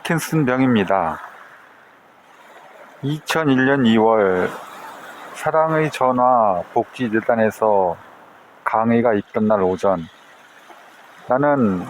파킨슨 병입니다. 2001년 2월 사랑의 전화 복지재단에서 강의가 있던 날 오전, 나는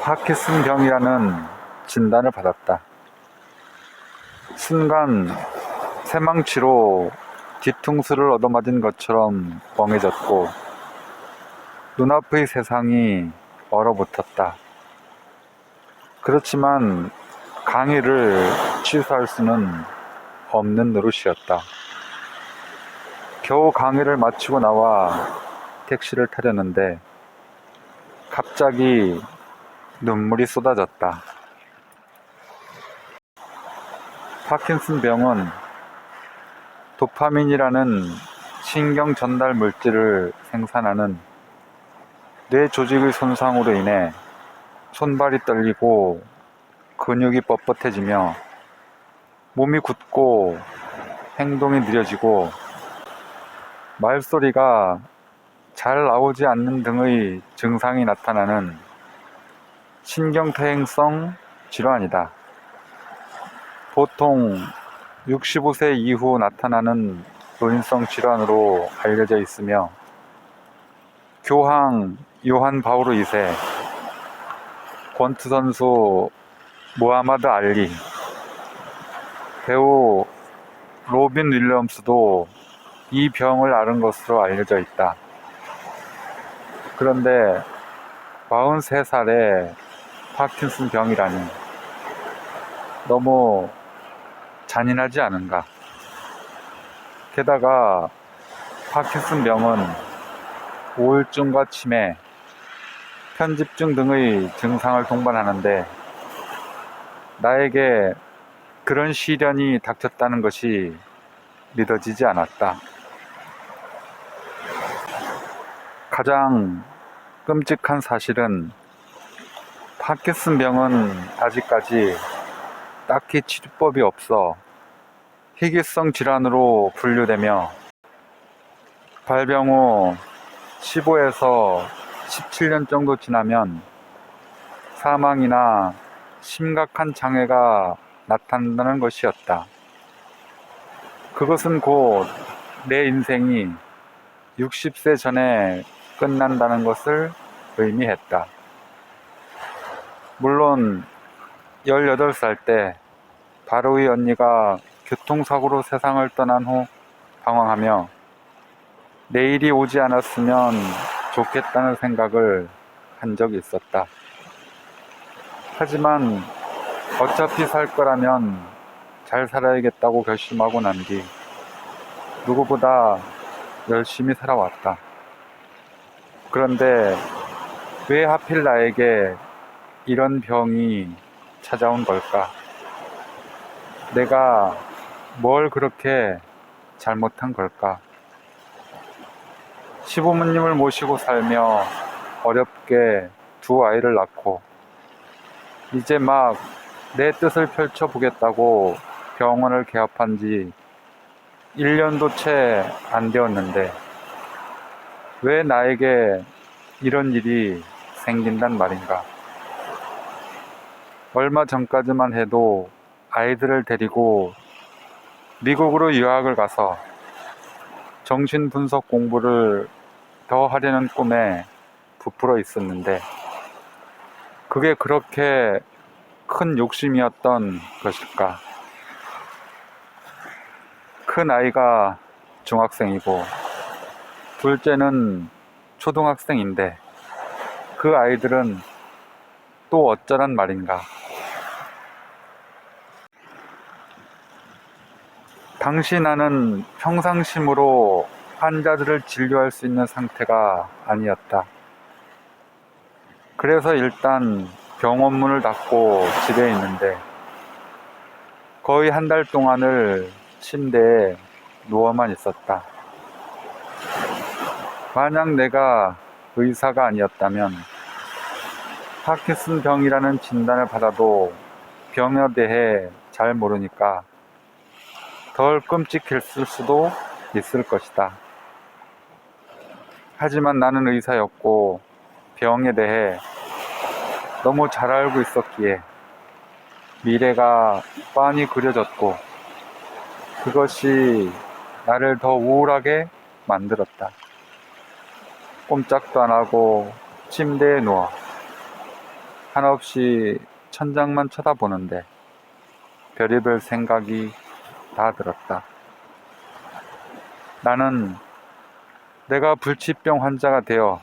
파킨슨 병이라는 진단을 받았다. 순간 새망치로 뒤통수를 얻어맞은 것처럼 멍해졌고 눈앞의 세상이 얼어붙었다. 그렇지만 강의를 취소할 수는 없는 노릇이었다. 겨우 강의를 마치고 나와 택시를 타려는데 갑자기 눈물이 쏟아졌다. 파킨슨 병은 도파민이라는 신경 전달 물질을 생산하는 뇌 조직의 손상으로 인해 손발이 떨리고 근육이 뻣뻣해지며 몸이 굳고 행동이 느려지고 말소리가 잘 나오지 않는 등의 증상이 나타나는 신경퇴행성 질환이다. 보통 65세 이후 나타나는 노인성 질환으로 알려져 있으며 교황 요한 바오로 2세, 권투 선수 무하마드 알리, 배우 로빈 윌리엄스도 이 병을 앓은 것으로 알려져 있다. 그런데 43살에 파킨슨 병이라니 너무 잔인하지 않은가? 게다가 파킨슨 병은 우울증과 치매, 편집증 등의 증상을 동반하는데 나에게 그런 시련이 닥쳤다는 것이 믿어지지 않았다. 가장 끔찍한 사실은 파킨슨 병은 아직까지 딱히 치료법이 없어 희귀성 질환으로 분류되며 발병 후 15에서 17년 정도 지나면 사망이나 심각한 장애가 나타난다는 것이었다. 그것은 곧 내 인생이 60세 전에 끝난다는 것을 의미했다. 물론 18살 때 바로의 언니가 교통사고로 세상을 떠난 후 방황하며 내일이 오지 않았으면 좋겠다는 생각을 한 적이 있었다. 하지만 어차피 살 거라면 잘 살아야겠다고 결심하고 난 뒤 누구보다 열심히 살아왔다. 그런데 왜 하필 나에게 이런 병이 찾아온 걸까? 내가 뭘 그렇게 잘못한 걸까? 시부모님을 모시고 살며 어렵게 두 아이를 낳고 이제 막 내 뜻을 펼쳐보겠다고 병원을 개업한 지 1년도 채 안 되었는데 왜 나에게 이런 일이 생긴단 말인가? 얼마 전까지만 해도 아이들을 데리고 미국으로 유학을 가서 정신분석 공부를 더 하려는 꿈에 부풀어 있었는데 그게 그렇게 큰 욕심이었던 것일까? 큰 아이가 중학생이고 둘째는 초등학생인데 그 아이들은 또 어쩌란 말인가? 당시 나는 평상심으로 환자들을 진료할 수 있는 상태가 아니었다. 그래서 일단 병원 문을 닫고 집에 있는데 거의 한 달 동안을 침대에 누워만 있었다. 만약 내가 의사가 아니었다면 파킨슨 병이라는 진단을 받아도 병에 대해 잘 모르니까 덜 끔찍했을 수도 있을 것이다. 하지만 나는 의사였고 병에 대해 너무 잘 알고 있었기에 미래가 빤히 그려졌고 그것이 나를 더 우울하게 만들었다. 꼼짝도 안 하고 침대에 누워 한없이 천장만 쳐다보는데 별의별 생각이 다 들었다. 나는 내가 불치병 환자가 되어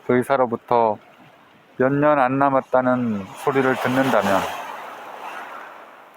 의사로부터 몇 년 안 남았다는 소리를 듣는다면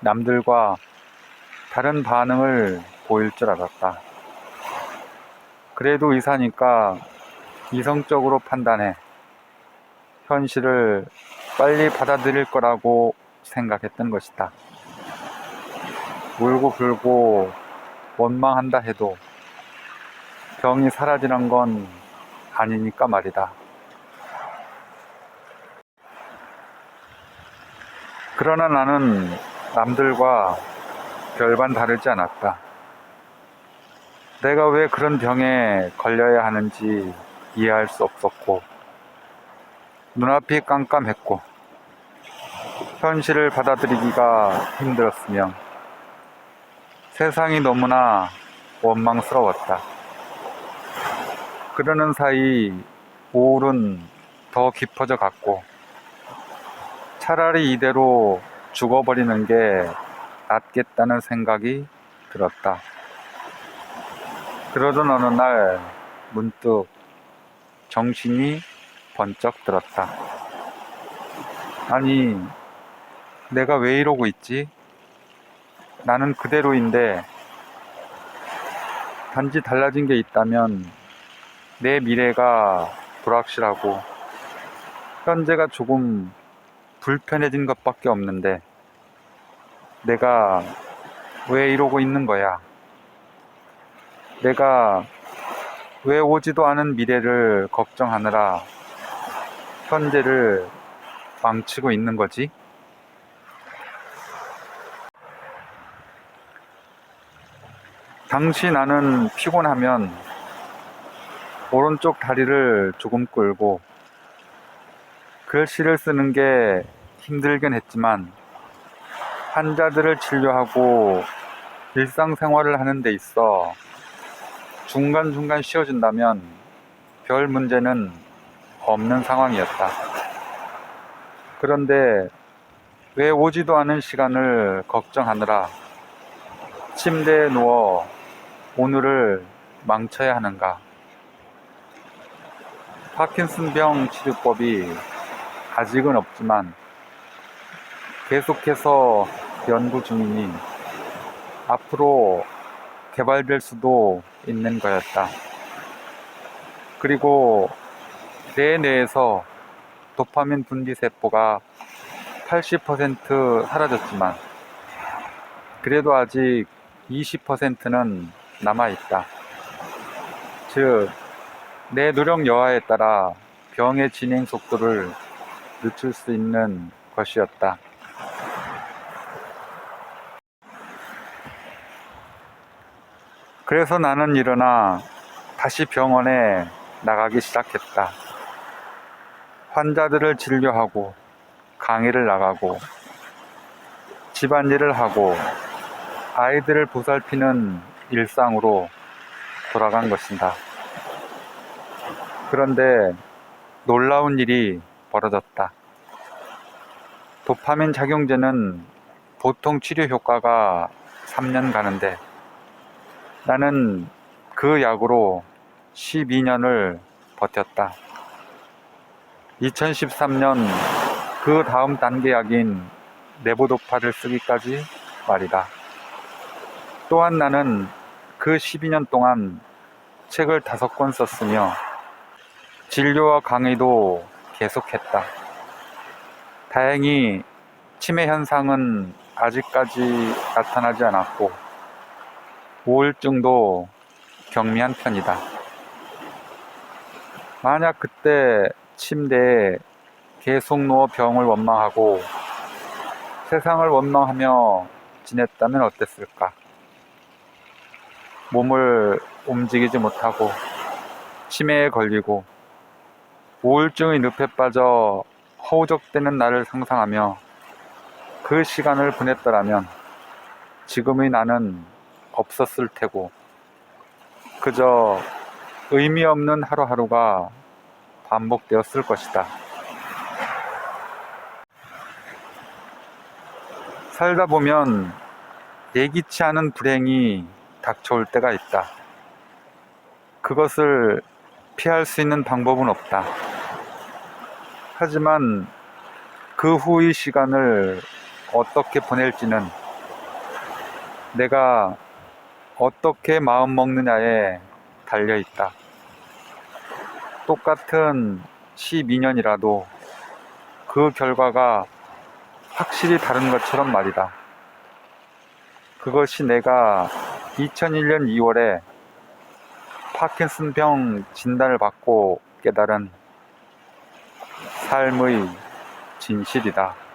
남들과 다른 반응을 보일 줄 알았다. 그래도 의사니까 이성적으로 판단해 현실을 빨리 받아들일 거라고 생각했던 것이다. 울고 불고 원망한다 해도 병이 사라지는 건 아니니까 말이다. 그러나 나는 남들과 별반 다르지 않았다. 내가 왜 그런 병에 걸려야 하는지 이해할 수 없었고 눈앞이 깜깜했고 현실을 받아들이기가 힘들었으며 세상이 너무나 원망스러웠다. 그러는 사이 우울은 더 깊어져 갔고 차라리 이대로 죽어버리는 게 낫겠다는 생각이 들었다. 그러던 어느 날 문득 정신이 번쩍 들었다. 아니, 내가 왜 이러고 있지? 나는 그대로인데 단지 달라진 게 있다면 내 미래가 불확실하고 현재가 조금 불편해진 것밖에 없는데 내가 왜 이러고 있는 거야? 내가 왜 오지도 않은 미래를 걱정하느라 현재를 망치고 있는 거지? 당시 나는 피곤하면 오른쪽 다리를 조금 끌고 글씨를 쓰는 게 힘들긴 했지만 환자들을 진료하고 일상생활을 하는 데 있어 중간중간 쉬어준다면 별 문제는 없는 상황이었다. 그런데 왜 오지도 않은 시간을 걱정하느라 침대에 누워 오늘을 망쳐야 하는가? 파킨슨병 치료법이 아직은 없지만 계속해서 연구 중이니 앞으로 개발될 수도 있는 거였다. 그리고 내 뇌에서 도파민 분비 세포가 80% 사라졌지만 그래도 아직 20%는 남아있다. 즉, 내 노력 여하에 따라 병의 진행 속도를 늦출 수 있는 것이었다. 그래서 나는 일어나 다시 병원에 나가기 시작했다. 환자들을 진료하고 강의를 나가고 집안일을 하고 아이들을 보살피는 일상으로 돌아간 것이다. 그런데 놀라운 일이 벌어졌다. 도파민 작용제는 보통 치료 효과가 3년 가는데 나는 그 약으로 12년을 버텼다. 2013년 그 다음 단계 약인 레보도파를 쓰기까지 말이다. 또한 나는 그 12년 동안 책을 5권 썼으며 진료와 강의도 계속했다. 다행히 치매 현상은 아직까지 나타나지 않았고 우울증도 경미한 편이다. 만약 그때 침대에 계속 누워 병을 원망하고 세상을 원망하며 지냈다면 어땠을까? 몸을 움직이지 못하고 치매에 걸리고 우울증의 늪에 빠져 허우적대는 나를 상상하며 그 시간을 보냈더라면 지금의 나는 없었을 테고 그저 의미 없는 하루하루가 반복되었을 것이다. 살다 보면 예기치 않은 불행이 닥쳐올 때가 있다. 그것을 피할 수 있는 방법은 없다. 하지만 그 후의 시간을 어떻게 보낼지는 내가 어떻게 마음 먹느냐에 달려 있다. 똑같은 12년이라도 그 결과가 확실히 다른 것처럼 말이다. 그것이 내가 2001년 2월에 파킨슨병 진단을 받고 깨달은 삶의 진실이다.